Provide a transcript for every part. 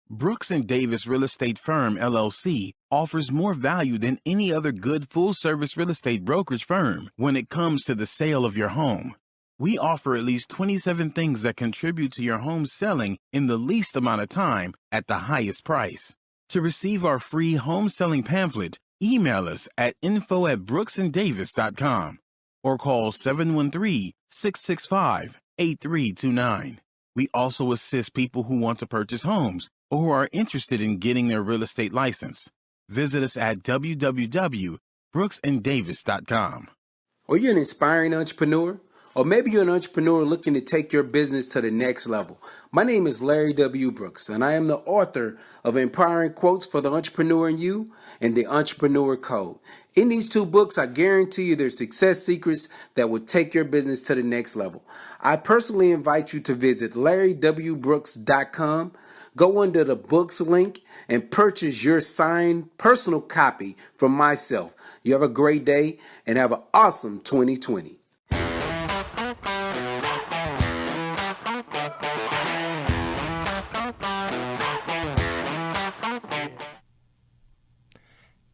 Brooks and Davis Real Estate Firm, LLC, offers more value than any other good full-service real estate brokerage firm when it comes to the sale of your home. We offer at least 27 things that contribute to your home selling in the least amount of time at the highest price. To receive our free home selling pamphlet, email us at info@brooksanddavis.com or call 713-665-8329. We also assist people who want to purchase homes or who are interested in getting their real estate license. Visit us at www.brooksanddavis.com. Are you an inspiring entrepreneur? Or maybe you're an entrepreneur looking to take your business to the next level. My name is LarryWBrooks, and I am the author of Empowering Quotes for the Entrepreneur in You and The Entrepreneur Code. In these two books, I guarantee you there's success secrets that will take your business to the next level. I personally invite you to visit LarryWBrooks.com. Go under the books link and purchase your signed personal copy from myself. You have a great day and have an awesome 2020.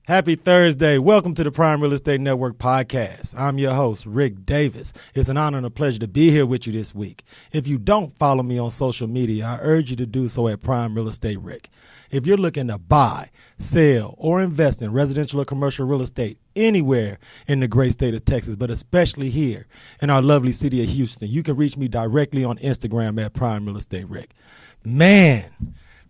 Happy Thursday. Welcome to the Prime Real Estate Network podcast. I'm your host, Rick Davis. It's an honor and a pleasure to be here with you this week. If you don't follow me on social media, I urge you to do so at Prime Real Estate Rick. If you're looking to buy, sell, or invest in residential or commercial real estate anywhere in the great state of Texas, but especially here in our lovely city of Houston, you can reach me directly on Instagram at Prime Real Estate Rick. Man,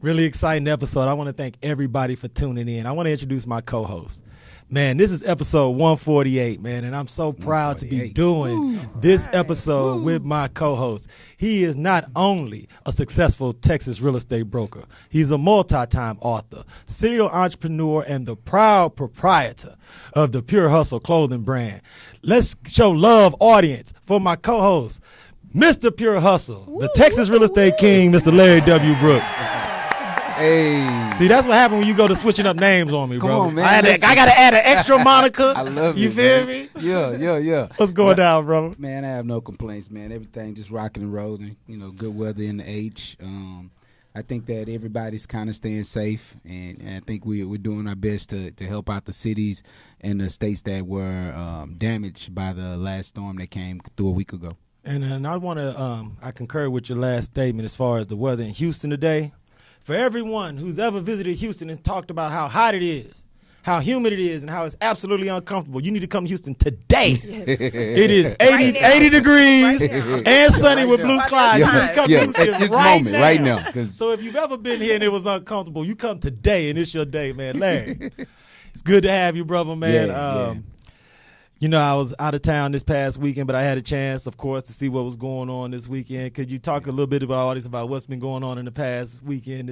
really exciting episode. I want to thank everybody for tuning in. I want to introduce my co-host. Man, this is episode 148, man, and I'm so proud to be doing this episode with my co-host. He is not only a successful Texas real estate broker, he's a multi-time author, serial entrepreneur, and the proud proprietor of the Pure Hustle clothing brand. Let's show love, audience, for my co-host, Mr. Pure Hustle, the Texas real estate king, Mr. Larry W. Brooks. Hey. See, that's what happened when you go to switching up names on me, bro. Come on, man. I got to add an extra moniker. I love you it. Feel Man. me? Yeah. What's going down, brother? Man, I have no complaints, man. Everything just rocking and rolling. You know, good weather in the H. I think that everybody's kind of staying safe, and I think we're doing our best to help out the cities and the states that were damaged by the last storm that came through a week ago. And I want to I concur with your last statement as far as the weather in Houston today. For everyone who's ever visited Houston and talked about how hot it is, how humid it is, and how it's absolutely uncomfortable, you need to come to Houston today. Yes. It is 80 degrees and sunny with blue skies. You need to come to Houston at this right moment, now. right now. So if you've ever been here and it was uncomfortable, you come today and it's your day, man. Larry, it's good to have you, brother, man. You know, I was out of town this past weekend, but I had a chance, of course, to see what was going on this weekend. Could you talk a little bit about all this, about what's been going on in this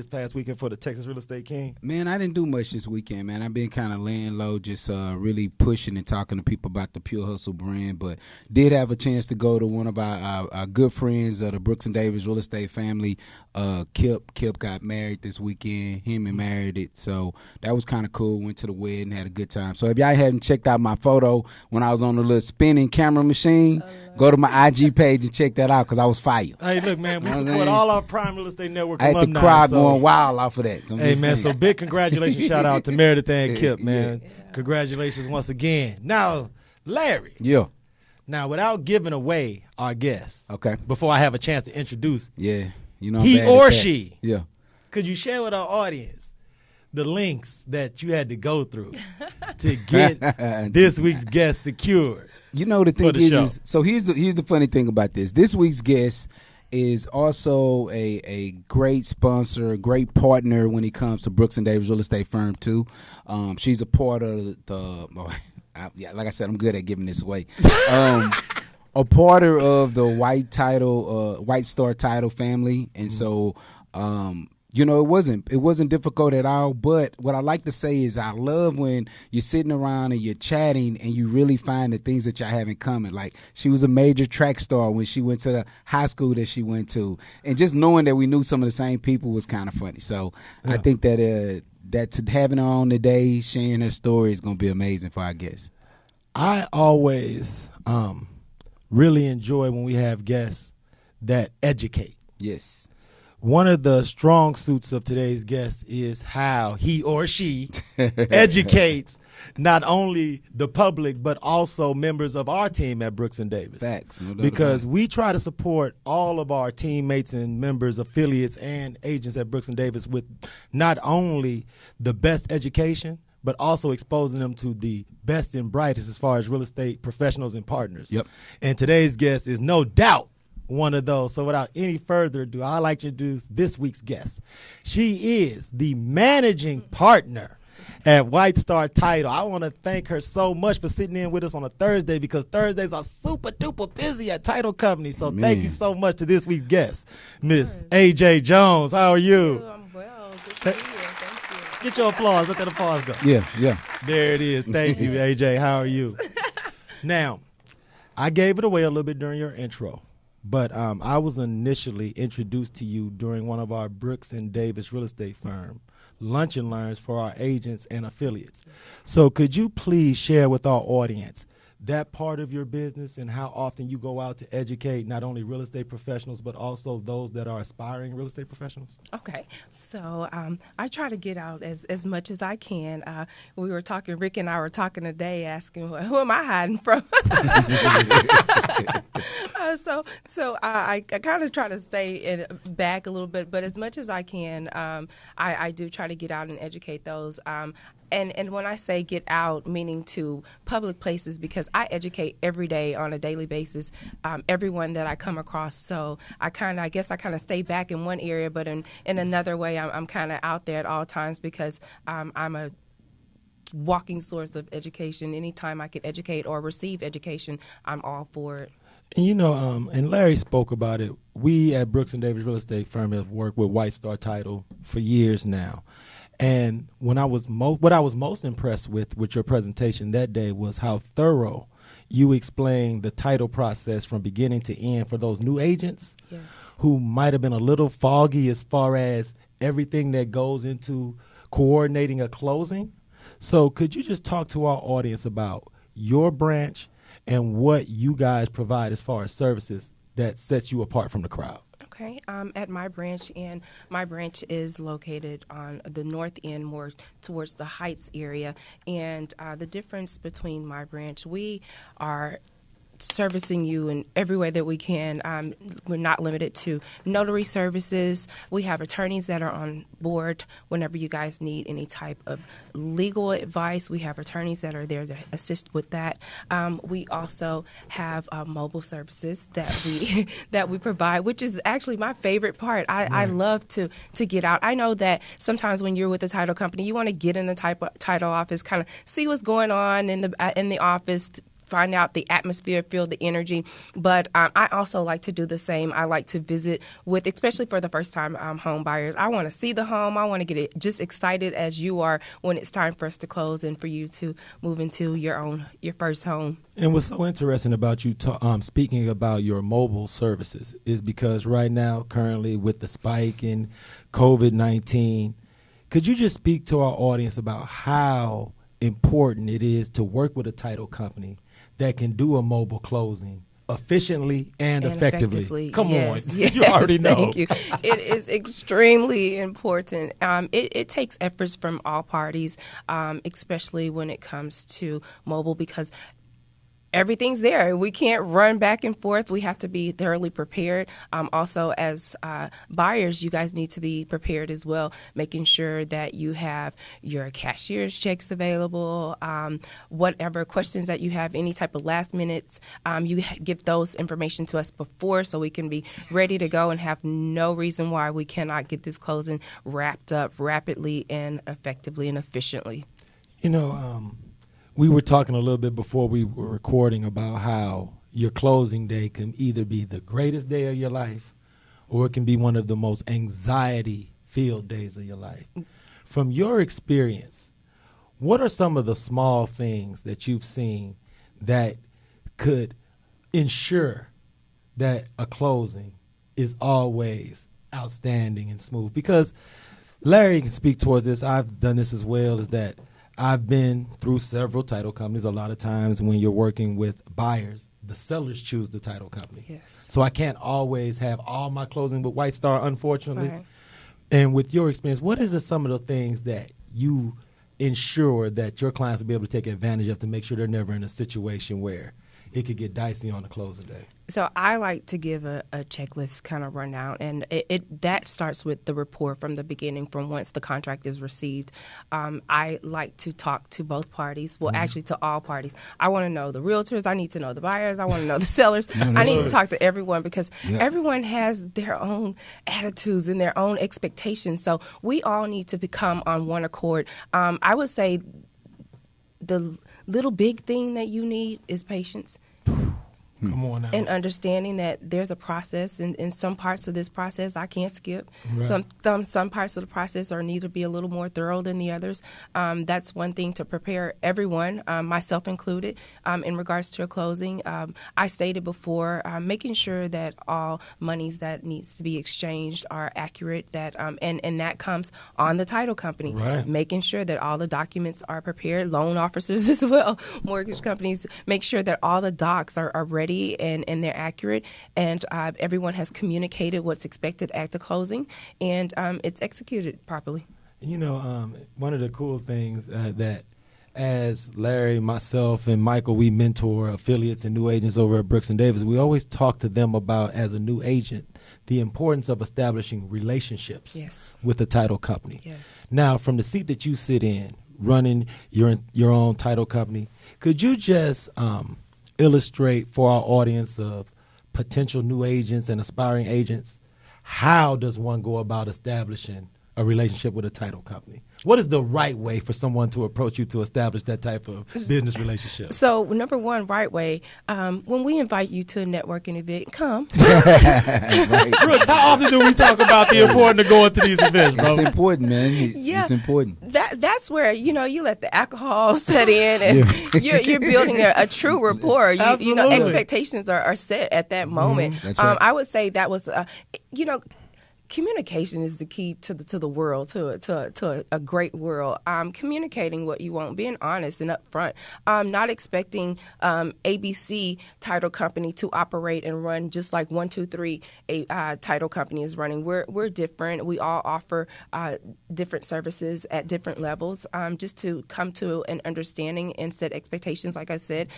past weekend for the Texas Real Estate King? Man, I didn't do much this weekend, man. I've been kind of laying low, just really pushing and talking to people about the Pure Hustle brand, but did have a chance to go to one of our good friends of the Brooks and Davis real estate family. Kip got married this weekend. Him and married it, so that was kind of cool. Went to the wedding, had a good time. So if y'all hadn't checked out my photo when I was on the little spinning camera machine, go to my IG page and check that out because I was fire. Hey, look, man, we support all our Prime Real Estate Network I had alumni. the crowd going wild off of that. So hey, man, so big congratulations. Shout out to Meredith and Kip, man. Yeah. Congratulations once again. Now, Larry. Yeah. Now, without giving away our guests, okay, before I have a chance to introduce you know, he or she, yeah, could you share with our audience the links that you had to go through to get this week's guest secured? You know, the thing is so here's the funny thing about this. This week's guest is also a great sponsor, a great partner when it comes to Brooks and Davis Real Estate Firm too. She's a part of like I said, I'm good at giving this away. A part of the White Star Title family, and so you know, it wasn't difficult at all. But what I like to say is I love when you're sitting around and you're chatting and you really find the things that y'all have in common. Like, she was a major track star when she went to the high school that she went to, and just knowing that we knew some of the same people was kind of funny. So I think that having her on today, sharing her story, is going to be amazing for our guests. I always really enjoy when we have guests that educate. Yes. one of the strong suits of today's guest is how he or she educates not only the public but also members of our team at Brooks and Davis. Facts, no doubt because about it. we try to support all of our teammates and members, affiliates, and agents at Brooks and Davis with not only the best education but also exposing them to the best and brightest as far as real estate professionals and partners. Yep. And today's guest is no doubt one of those. So without any further ado, I'd like to introduce this week's guest. She is the managing partner at White Star Title. I want to thank her so much for sitting in with us on a Thursday, because Thursdays are super duper busy at title companies. So thank you so much to this week's guest, Miss AJ Jones. How are you? I'm well. Good to be here. Thank you. Get your applause. Let that applause go. Yeah. There it is. Thank you, AJ. How are you? Now, I gave it away a little bit during your intro, but I was initially introduced to you during one of our Brooks and Davis real estate firm lunch and learns for our agents and affiliates. So could you please share with our audience that part of your business and how often you go out to educate not only real estate professionals but also those that are aspiring real estate professionals? Okay. So I try to get out as much as I can. We were talking, Rick and I were talking today, asking, well, who am I hiding from? So I kind of try to stay back a little bit, but as much as I can, I do try to get out and educate those. And when I say get out, meaning to public places, because I educate every day on a daily basis, everyone that I come across. So I guess I kind of stay back in one area, but in another way, I'm kind of out there at all times, because I'm a walking source of education. Anytime I can educate or receive education, I'm all for it. And and Larry spoke about it. We at Brooks and Davis Real Estate Firm have worked with White Star Title for years now. And what I was most impressed with your presentation that day was how thorough you explained the title process from beginning to end for those new agents who might have been a little foggy as far as everything that goes into coordinating a closing. So could you just talk to our audience about your branch and what you guys provide as far as services that sets you apart from the crowd? Okay, at my branch, and my branch is located on the north end, more towards the Heights area. And the difference between my branch, we are servicing you in every way that we can. We're not limited to notary services. We have attorneys that are on board whenever you guys need any type of legal advice. We have attorneys that are there to assist with that. We also have mobile services that we provide, which is actually my favorite part. I love to get out. I know that sometimes when you're with a title company, you want to get in the title office, kind of see what's going on in the office, find out the atmosphere, feel the energy. But I also like to do the same. I like to visit with, especially for the first-time home buyers. I want to see the home. I want to get just excited as you are when it's time for us to close and for you to move into your first home. And what's so interesting about you speaking about your mobile services is because right now, currently with the spike in COVID-19, could you just speak to our audience about how important it is to work with a title company that can do a mobile closing efficiently and effectively? Come on. Yes, you already know. Thank you. It is extremely important. It takes efforts from all parties, especially when it comes to mobile, because everything's there. We can't run back and forth. We have to be thoroughly prepared. Also, as buyers, you guys need to be prepared as well, making sure that you have your cashier's checks available, whatever questions that you have, any type of last minutes, you give those information to us before so we can be ready to go and have no reason why we cannot get this closing wrapped up rapidly and effectively and efficiently. We were talking a little bit before we were recording about how your closing day can either be the greatest day of your life or it can be one of the most anxiety-filled days of your life. From your experience, what are some of the small things that you've seen that could ensure that a closing is always outstanding and smooth? Because Larry can speak towards this. I've done this as well, is that I've been through several title companies. A lot of times when you're working with buyers, the sellers choose the title company. Yes. So I can't always have all my closing with White Star, unfortunately. Right. And with your experience, what is some of the things that you ensure that your clients will be able to take advantage of to make sure they're never in a situation where it could get dicey on the closing day? So I like to give a checklist kind of rundown, and that starts with the rapport from the beginning, from once the contract is received. I like to talk to both parties, well, actually to all parties. I want to know the realtors. I need to know the buyers. I want to know the sellers. I need to talk to everyone because everyone has their own attitudes and their own expectations. So we all need to become on one accord. I would say the little big thing that you need is patience. Come on now. And understanding that there's a process, and in some parts of this process I can't skip. Right. Some parts of the process are need to be a little more thorough than the others. That's one thing to prepare everyone, myself included, in regards to a closing. I stated before, making sure that all monies that needs to be exchanged are accurate. That and that comes on the title company, right. Making sure that all the documents are prepared. Loan officers as well, mortgage companies, make sure that all the docs are ready. And they're accurate, and everyone has communicated what's expected at the closing, and it's executed properly. You know, one of the cool things that as Larry, myself, and Michael, we mentor affiliates and new agents over at Brooks & Davis, we always talk to them about, as a new agent, the importance of establishing relationships with the title company. Yes. Now, from the seat that you sit in, running your own title company, could you just illustrate for our audience of potential new agents and aspiring agents, how does one go about establishing a relationship with a title company? What is the right way for someone to approach you to establish that type of business relationship? So, number one, right way, when we invite you to a networking event, come. Brooks, how often do we talk about the importance of going to these events, bro? It's important, man. It's important. That's where, you let the alcohol set in, and you're building a true rapport. You know, expectations are set at that moment. That's right. I would say that was, communication is the key to the world, to a great world. Communicating what you want, being honest and upfront, not expecting ABC title company to operate and run just like 123 title company is running. We're different. We all offer different services at different levels, just to come to an understanding and set expectations. Like I said,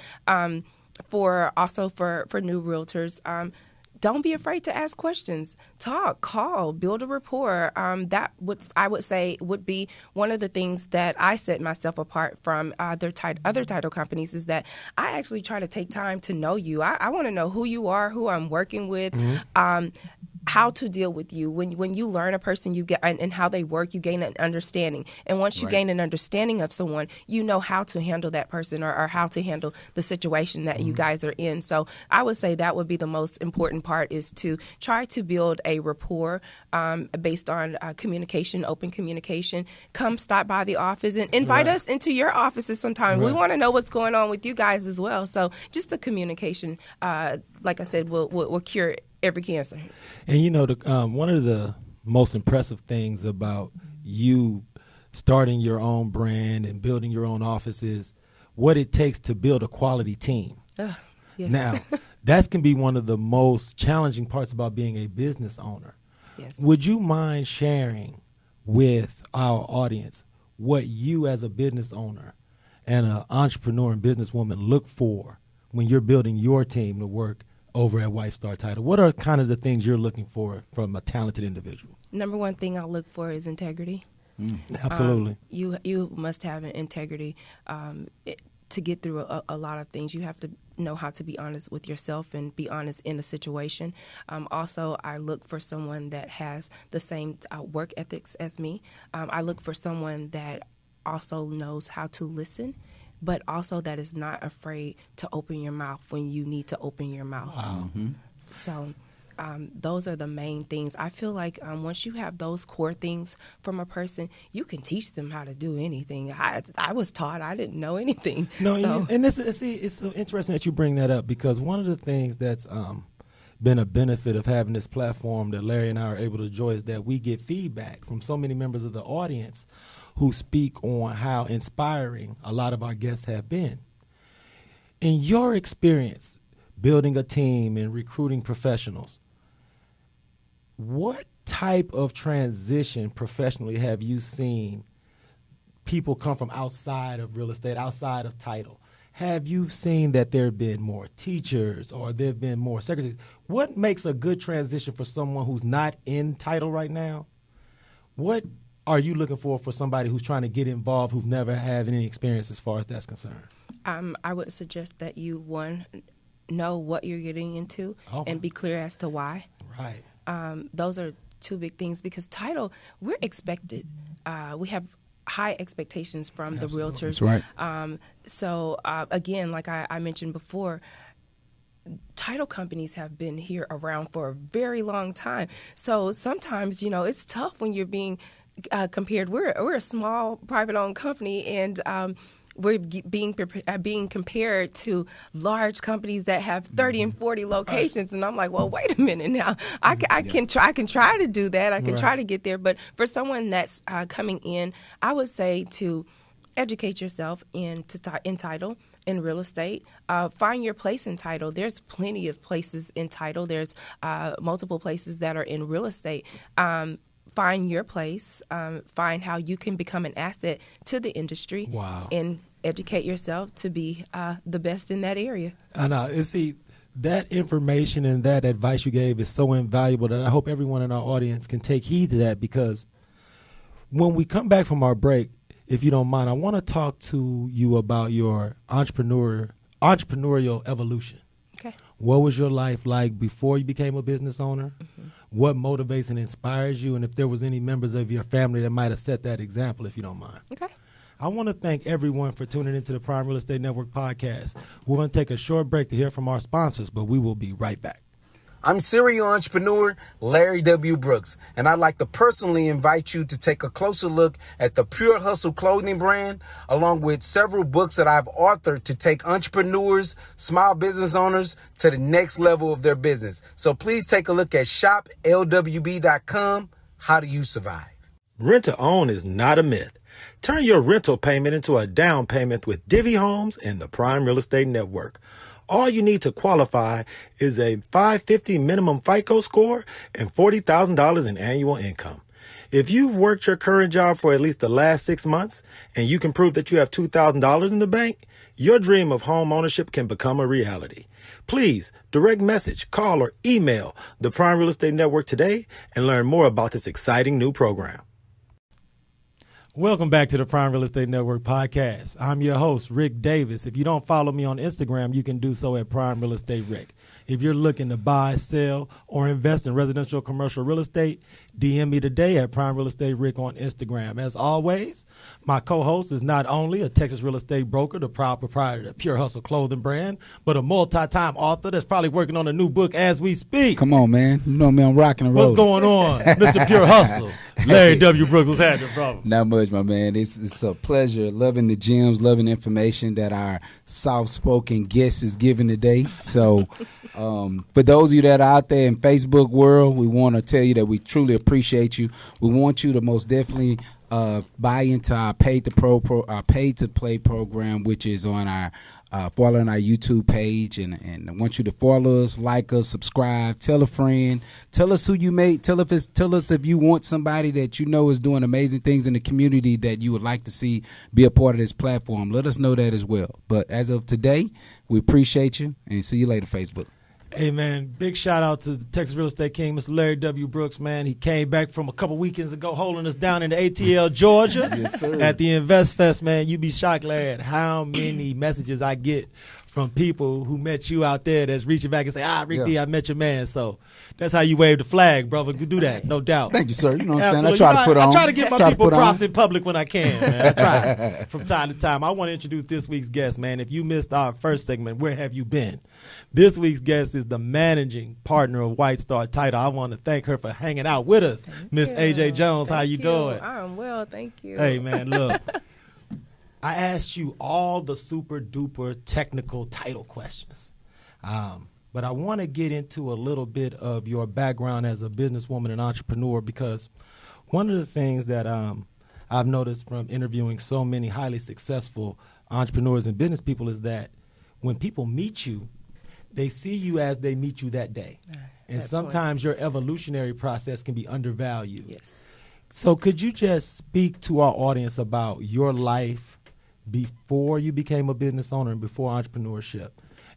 for new realtors. Don't be afraid to ask questions. Talk, call, build a rapport. That I would say would be one of the things that I set myself apart from other title companies, is that I actually try to take time to know you. I want to know who you are, who I'm working with, how to deal with you. When you learn a person, you get and how they work, you gain an understanding. And once you gain an understanding of someone, you know how to handle that person or how to handle the situation that you guys are in. So I would say that would be the most important part, is to try to build a rapport based on communication, open communication. Come stop by the office and invite us into your offices sometime. We want to know what's going on with you guys as well. So just the communication, like I said, will cure every cancer. And one of the most impressive things about you starting your own brand and building your own office is what it takes to build a quality team. Yes. Now, that can be one of the most challenging parts about being a business owner. Yes. Would you mind sharing with our audience what you as a business owner and an entrepreneur and businesswoman look for when you're building your team to work over at White Star Title? What are kind of the things you're looking for from a talented individual? Number one thing I look for is integrity. Absolutely. You must have an integrity to get through a lot of things. You have to know how to be honest with yourself and be honest in a situation. Also, I look for someone that has the same work ethics as me. I look for someone that also knows how to listen, but also that is not afraid to open your mouth when you need to open your mouth. Wow. So those are the main things. I feel like once you have those core things from a person, you can teach them how to do anything. I was taught. I didn't know anything. No, so. and it's so interesting that you bring that up, because one of the things that's been a benefit of having this platform that Larry and I are able to enjoy is that we get feedback from so many members of the audience who speak on how inspiring a lot of our guests have been. In your experience building a team and recruiting professionals. What type of transition professionally have you seen people come from outside of real estate, outside of title? Have you seen that there have been more teachers or there have been more secretaries? What makes a good transition for someone who's not in title right now? What are you looking for somebody who's trying to get involved, who've never had any experience as far as that's concerned? I would suggest that you, one, know what you're getting into and be clear as to why. Right. Those are two big things, because title, we're expected. We have high expectations from the realtors. That's right. So again, like I mentioned before, title companies have been here around for a very long time. So sometimes, it's tough when you're being compared. We're a small private-owned company, and we're being compared to large companies that have 30 and 40 locations, and I'm like, well, wait a minute now. I can try to do that. I can try to get there, but for someone that's coming in, I would say to educate yourself in title, in real estate. Find your place in title. There's plenty of places in title. There's multiple places that are in real estate. Find your place, find how you can become an asset to the industry. Wow. And educate yourself to be the best in that area. I know. And see, that information and that advice you gave is so invaluable that I hope everyone in our audience can take heed to that, because when we come back from our break, if you don't mind, I want to talk to you about your entrepreneurial evolution. Okay. What was your life like before you became a business owner? Mm-hmm. What motivates and inspires you? And if there was any members of your family that might have set that example, if you don't mind. Okay. I want to thank everyone for tuning into the Prime Real Estate Network podcast. We're going to take a short break to hear from our sponsors, but we will be right back. I'm serial entrepreneur Larry W. Brooks, and I'd like to personally invite you to take a closer look at the Pure Hustle clothing brand, along with several books that I've authored to take entrepreneurs, small business owners to the next level of their business. So please take a look at shoplwb.com. How do you survive? Rent to own is not a myth. Turn your rental payment into a down payment with Divvy Homes and the Prime Real Estate Network. All you need to qualify is a 550 minimum FICO score and $40,000 in annual income. If you've worked your current job for at least the last 6 months and you can prove that you have $2,000 in the bank, your dream of home ownership can become a reality. Please direct message, call, or email the Prime Real Estate Network today and learn more about this exciting new program. Welcome back to the Prime Real Estate Network podcast. I'm your host, Rick Davis. If you don't follow me on Instagram, you can do so at Prime Real Estate Rick. If you're looking to buy, sell, or invest in residential or commercial real estate, DM me today at Prime Real Estate Rick on Instagram. As always, my co-host is not only a Texas real estate broker, the proud proprietor of the Pure Hustle clothing brand, but a multi-time author that's probably working on a new book as we speak. Come on, man. You know me, I'm rocking and rolling. What's going on, Mr. Pure Hustle? Larry W. Brooks, what's happening, brother? Not much, my man. It's a pleasure. Loving the gems, loving the information that our soft-spoken guest is giving today. So for those of you that are out there in Facebook world, we want to tell you that we truly appreciate you. We want you to most definitely buy into our our paid to play program, which is on our following our YouTube page, and I want you to follow us, like us, subscribe, tell a friend, tell us who you made, tell us if you want somebody that you know is doing amazing things in the community that you would like to see be a part of this platform. Let us know that as well. But as of today, we appreciate you, and see you later, Facebook. Hey, man, big shout out to the Texas Real Estate King, Mr. Larry W. Brooks, man. He came back from a couple weekends ago holding us down in the ATL, Georgia. Yes, sir. At the Invest Fest, man. You'd be shocked, Larry, at how many messages I get from people who met you out there that's reaching back and say, Rick D, I met your man. So that's how you wave the flag, brother. You do that, no doubt. Thank you, sir. You know what I'm saying? Absolutely. I try to get my people props in public when I can, man. I try from time to time. I want to introduce this week's guest, man. If you missed our first segment, where have you been? This week's guest is the managing partner of White Star Title. I want to thank her for hanging out with us. Miss AJ Jones, how you doing? I'm well, thank you. Hey, man, look. I asked you all the super duper technical title questions, but I want to get into a little bit of your background as a businesswoman and entrepreneur, because one of the things that I've noticed from interviewing so many highly successful entrepreneurs and business people is that when people meet you, they see you as they meet you that day. And that sometimes your evolutionary process can be undervalued. Yes. So could you just speak to our audience about your life before you became a business owner and before entrepreneurship?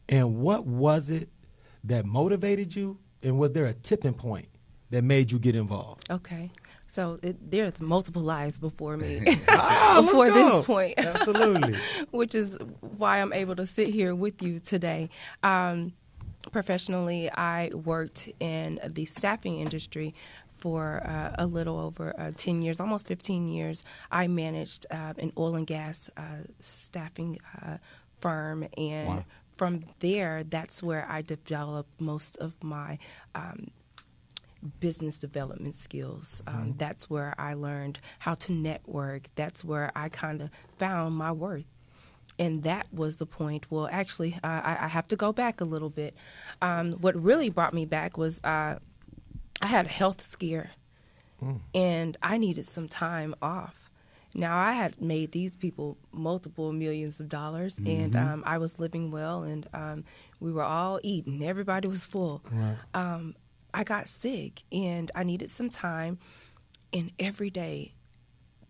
And what was it that motivated you? And was there a tipping point that made you get involved? Okay. So there's multiple lives before me, Let's before go. this point. Absolutely. Which is why I'm able to sit here with you today. Professionally, I worked in the staffing industry for a little over 10 years, almost 15 years. I managed an oil and gas staffing firm, and from there, that's where I developed most of my business development skills. That's where I learned how to network. That's where I kind of found my worth. And that was the point. Well, actually, I have to go back a little bit. What really brought me back was I had a health scare, and I needed some time off. Now, I had made these people multiple millions of dollars, and I was living well, and we were all eating. Everybody was full. Right. I got sick, and I needed some time, and every day,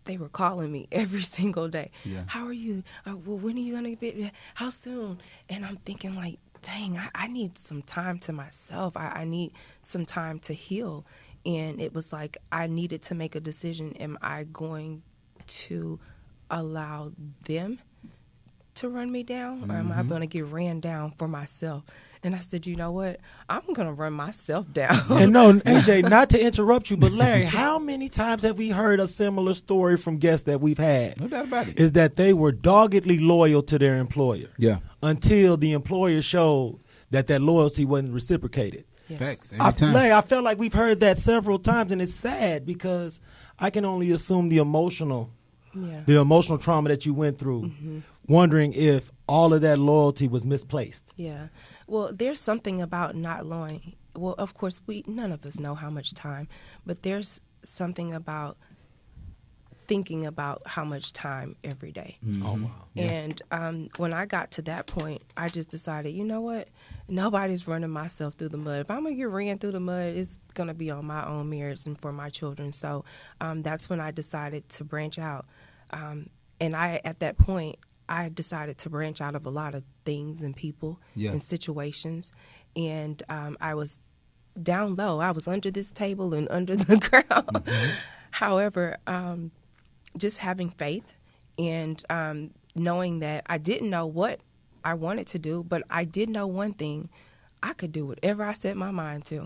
they were calling me every single day. Yeah. How are you? Well, when are you going to be? How soon? And I'm thinking like, dang, I need some time to myself. I need some time to heal. And it was like I needed to make a decision. Am I going to allow them to run me down, or am I going to get ran down for myself? And I said, you know what? I'm going to run myself down. And no, AJ, not to interrupt you, but Larry, how many times have we heard a similar story from guests that we've had? No doubt about it. Is that they were doggedly loyal to their employer. Yeah. Until the employer showed that loyalty wasn't reciprocated. Yes. Facts. Every time. Larry, I felt like we've heard that several times, and it's sad because I can only assume the emotional trauma that you went through, wondering if all of that loyalty was misplaced. Yeah. Well, there's something about not knowing. Well, of course, none of us know how much time, but there's something about thinking about how much time every day. Oh, wow. Yeah. And when I got to that point, I just decided, you know what? Nobody's running myself through the mud. If I'm going to get ran through the mud, it's going to be on my own merits and for my children. So that's when I decided to branch out. And at that point, I decided to branch out of a lot of things and people and situations. And I was down low. I was under this table and under the ground. However, just having faith and knowing that I didn't know what I wanted to do, but I did know one thing. I could do whatever I set my mind to.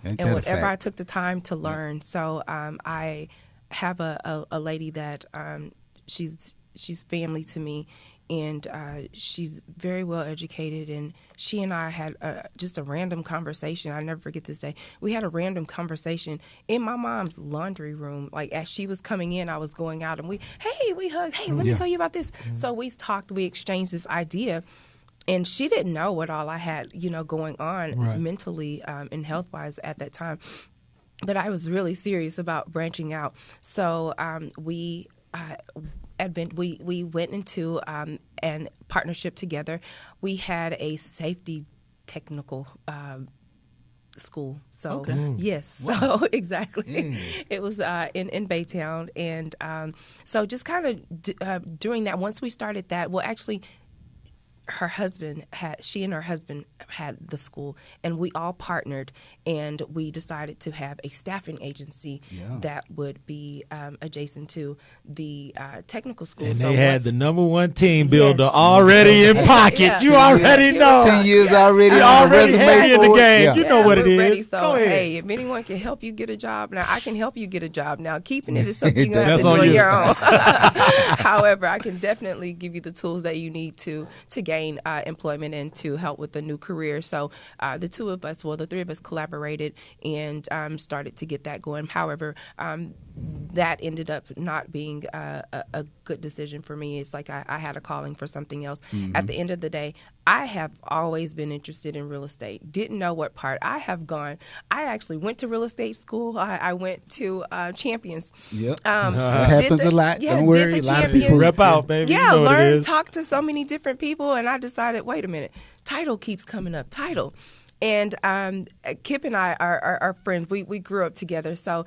And whatever I took the time to learn. So I have a lady that she's family to me, and she's very well educated, and she and I had just a random conversation. I never forget this day. We had a random conversation in my mom's laundry room. Like as she was coming in, I was going out, and we hugged. Hey, let me tell you about this. So we talked, we exchanged this idea, and she didn't know what all I had, going on mentally and health-wise at that time. But I was really serious about branching out. So we went into an partnership together. We had a safety technical school. So yes, so exactly. It was in Baytown, and so just kind of during that. Once we started that, well, actually, she and her husband had the school, and we all partnered, and we decided to have a staffing agency that would be adjacent to the technical school. And they had the number one team builder already in pocket. You already know. 10 years already You on the already resume had in the for it. game. You know what it we're is. Ready, so, Go ahead. hey, if anyone can help you get a job, now I can help you get a job. Now, keeping it is something you're going to have That's to do on on you. your own. However, I can definitely give you the tools that you need to gain employment and to help with the new career. So the three of us collaborated and started to get that going. However, that ended up not being a good decision for me. It's like I had a calling for something else. At the end of the day, I have always been interested in real estate. Didn't know what part. I actually went to real estate school. I went to Champions. Yep. That happens a lot. Yeah, Don't worry. A lot of people rep out, baby. Yeah, You know learn, talk to so many different people, and I decided, wait a minute, title keeps coming up. Title. And Kip and I are friends. We grew up together, so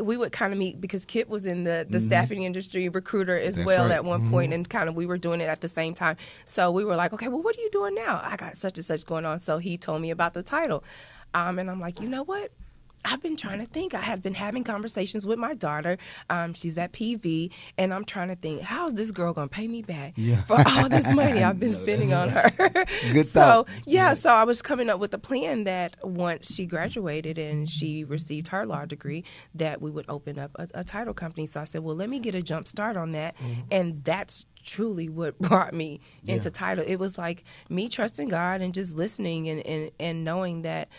we would kind of meet because Kip was in the staffing industry, recruiter as well at one point, and kind of we were doing it at the same time. So we were like, okay, well, what are you doing now? I got such and such going on. So he told me about the title, and I'm like, you know what? I've been trying to think. I had been having conversations with my daughter. She's at PV, and I'm trying to think, how is this girl going to pay me back for all this money I've been spending on her? Good so, thought. so I was coming up with a plan that once she graduated and she received her law degree, that we would open up a title company. So I said, well, let me get a jump start on that. And that's truly what brought me into title. It was like me trusting God and just listening and knowing that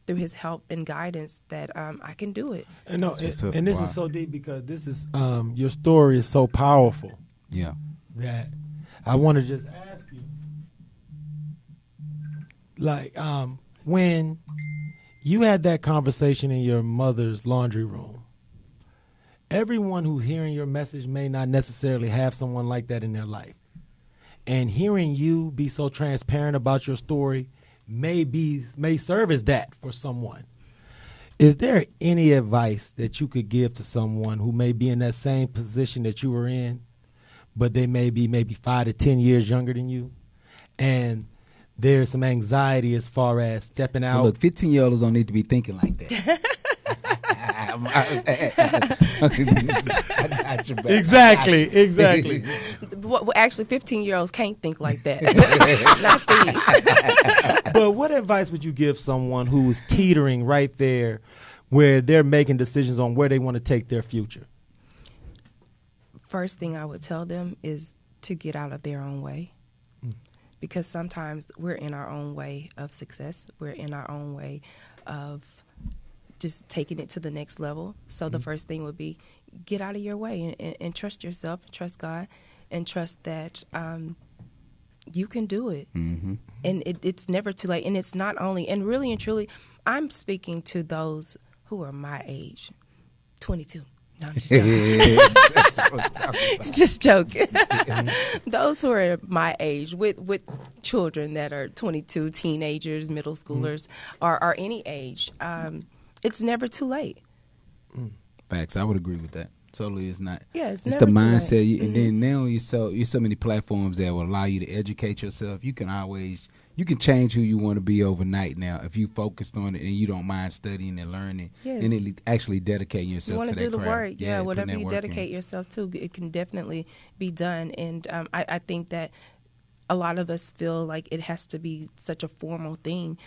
through his help and guidance that I can do it. And this is so deep because this is your story is so powerful. Yeah. That I want to just ask you, like, when you had that conversation in your mother's laundry room, everyone who's hearing your message may not necessarily have someone like that in their life. And hearing you be so transparent about your story may serve as that for someone. Is there any advice that you could give to someone who may be in that same position that you were in, but they may be maybe 5 to 10 years younger than you, and there's some anxiety as far as stepping out? Well, look, 15-year-olds don't need to be thinking like that. I got your back. Exactly. Well, actually, 15-year-olds can't think like that. Not these. But what advice would you give someone who's teetering right there where they're making decisions on where they want to take their future? First thing I would tell them is to get out of their own way. Because sometimes we're in our own way of success. We're in our own way of just taking it to the next level. So the first thing would be get out of your way and trust yourself, trust God, and trust that you can do it. And it's never too late. And it's not only, and really and truly, I'm speaking to those who are my age, 22. No, I'm just joking. Just joking. Those who are my age with children that are 22, teenagers, middle schoolers, or any age, it's never too late. Facts. I would agree with that. Totally, it's not. Yeah, it's the never too mindset, late. and then now you're so many platforms that will allow you to educate yourself. You can change who you want to be overnight now if you focused on it and you don't mind studying and learning and then actually dedicating yourself to that craft. You want to do the work. Yeah, whatever you work dedicate yourself to, it can definitely be done. And I think that a lot of us feel like it has to be such a formal thing.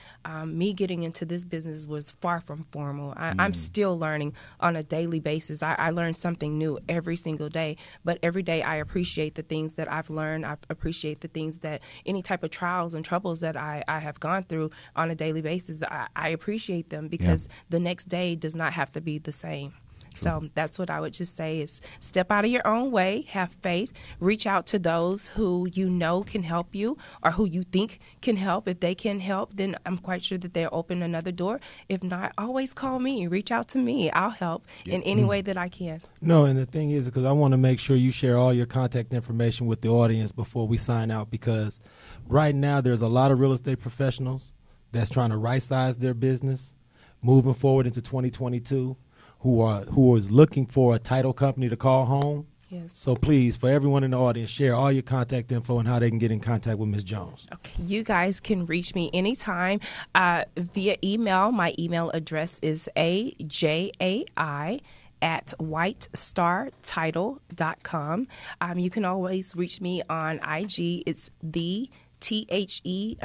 Me getting into this business was far from formal. I'm still learning on a daily basis. I learn something new every single day, but every day I appreciate the things that I've learned. I appreciate the things that any type of trials and troubles that I have gone through on a daily basis. I appreciate them because the next day does not have to be the same. So that's what I would just say is step out of your own way, have faith, reach out to those who you know can help you or who you think can help. If they can help, then I'm quite sure that they'll open another door. If not, always call me, reach out to me. I'll help in any way that I can. No, and the thing is, because I want to make sure you share all your contact information with the audience before we sign out, because right now there's a lot of real estate professionals that's trying to right-size their business moving forward into 2022. Who is looking for a title company to call home. Yes. So please, for everyone in the audience, share all your contact info and how they can get in contact with Ms. Jones. Okay. You guys can reach me anytime via email. My email address is ajai@whitestartitle.com. You can always reach me on IG. It's the THE_AJAIWAY,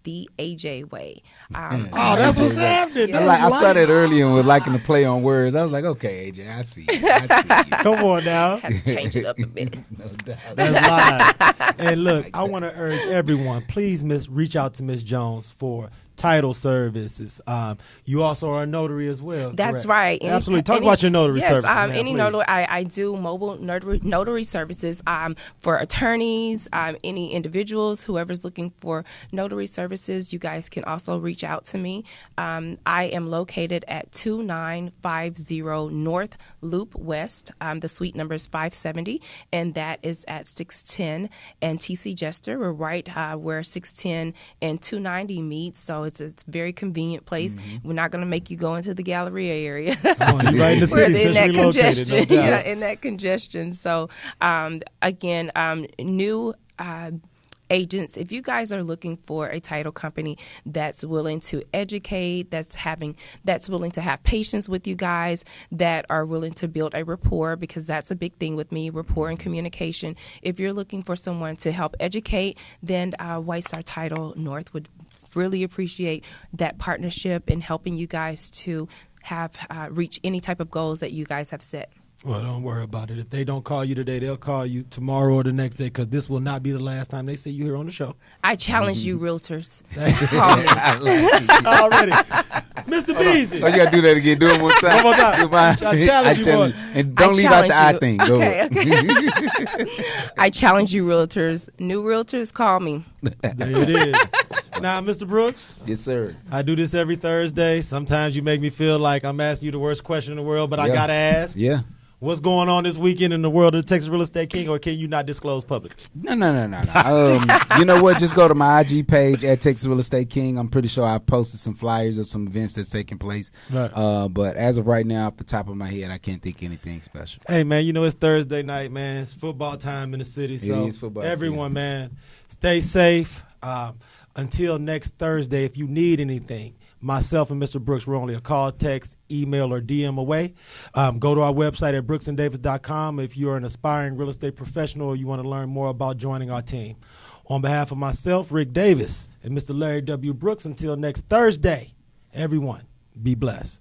the AJ way. That's what's happening. Yeah. I saw that earlier and was liking to play on words. I was like, okay, AJ, I see you. Come on now. Have to change it up a bit. No doubt. That's live. And look, I want to urge everyone, please reach out to Ms. Jones for title services. You also are a notary as well. That's correct? right. Absolutely. Talk about your notary services. Yes, man, any please. notary. I do mobile notary services for attorneys, any individuals, whoever's looking for notary services. You guys can also reach out to me. I am located at 2950 North Loop West. The suite number is 570, and that is at 610 and TC Jester. We're right where 610 and 290 meet, so it's a very convenient place. We're not going to make you go into the Galleria area. Oh, you right in the We're city, in that centrally located, congestion. no doubt. Yeah, in that congestion. So, again, new agents, if you guys are looking for a title company that's willing to educate, that's willing to have patience with you guys, that are willing to build a rapport, because that's a big thing with me, rapport and communication. If you're looking for someone to help educate, then White Star Title North would really appreciate that partnership in helping you guys to have reach any type of goals that you guys have set. Well, don't worry about it. If they don't call you today, they'll call you tomorrow or the next day, because this will not be the last time they see you here on the show. I challenge you, realtors. Call me. Already. Mr. Beasley. Oh, you got to do that again. Do it one time. One more time. I challenge you, boy. And don't leave out the I thing. Go Okay. I challenge you, realtors. New realtors, call me. There it is. Now, Mr. Brooks. Yes, sir. I do this every Thursday. Sometimes you make me feel like I'm asking you the worst question in the world, but I got to ask. Yeah. What's going on this weekend in the world of the Texas Real Estate King, or can you not disclose publicly? No. You know what? Just go to my IG page at Texas Real Estate King. I'm pretty sure I've posted some flyers of some events that's taking place. Right. But as of right now, off the top of my head, I can't think anything special. Hey, man, you know it's Thursday night, man. It's football time in the city. So is football everyone, season. man, stay safe. Until next Thursday, if you need anything, myself and Mr. Brooks, we're only a call, text, email, or DM away. Go to our website at brooksanddavis.com if you're an aspiring real estate professional or you want to learn more about joining our team. On behalf of myself, Rick Davis, and Mr. Larry W. Brooks, until next Thursday, everyone, be blessed.